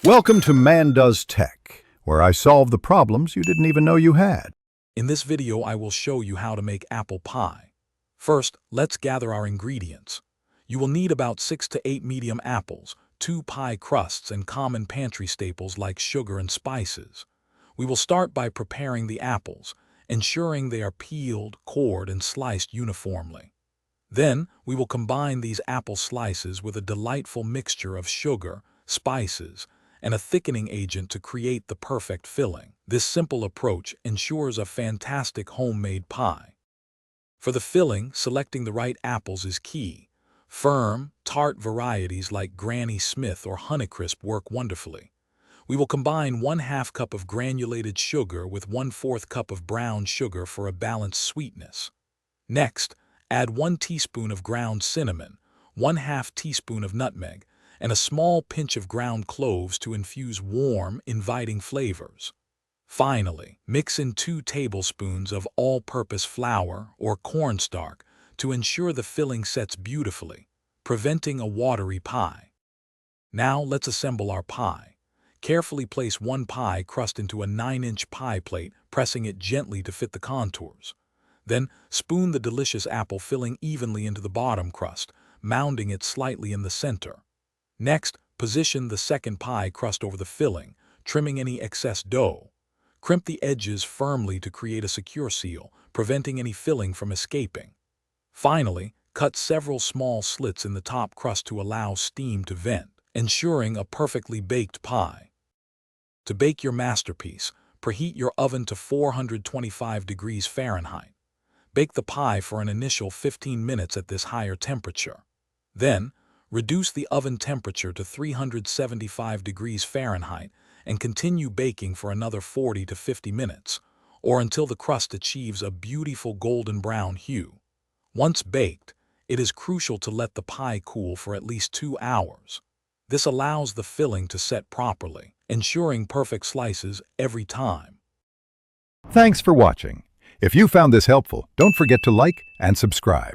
Welcome to Man Does Tech, where I solve the problems you didn't even know you had. In this video, I will show you how to make apple pie. First, let's gather our ingredients. You will need about 6 to 8 medium apples, 2 pie crusts, and common pantry staples like sugar and spices. We will start by preparing the apples, ensuring they are peeled, cored, and sliced uniformly. Then, we will combine these apple slices with a delightful mixture of sugar, spices, and a thickening agent to create the perfect filling. This simple approach ensures a fantastic homemade pie. For the filling, selecting the right apples is key. Firm, tart varieties like Granny Smith or Honeycrisp work wonderfully. We will combine 1/2 cup of granulated sugar with 1/4 cup of brown sugar for a balanced sweetness. Next, add 1 teaspoon of ground cinnamon, 1/2 teaspoon of nutmeg, and a small pinch of ground cloves to infuse warm, inviting flavors. Finally, mix in 2 tablespoons of all-purpose flour or cornstarch to ensure the filling sets beautifully, preventing a watery pie. Now let's assemble our pie. Carefully place 1 pie crust into a 9-inch pie plate, pressing it gently to fit the contours. Then, spoon the delicious apple filling evenly into the bottom crust, mounding it slightly in the center. Next, position the second pie crust over the filling, trimming any excess dough. Crimp the edges firmly to create a secure seal, preventing any filling from escaping. Finally, cut several small slits in the top crust to allow steam to vent, ensuring a perfectly baked pie. To bake your masterpiece, preheat your oven to 425 degrees Fahrenheit. Bake the pie for an initial 15 minutes at this higher temperature. Then, reduce the oven temperature to 375 degrees Fahrenheit and continue baking for another 40 to 50 minutes, or until the crust achieves a beautiful golden brown hue. Once baked, it is crucial to let the pie cool for at least 2 hours. This allows the filling to set properly, ensuring perfect slices every time. Thanks for watching. If you found this helpful, don't forget to like and subscribe.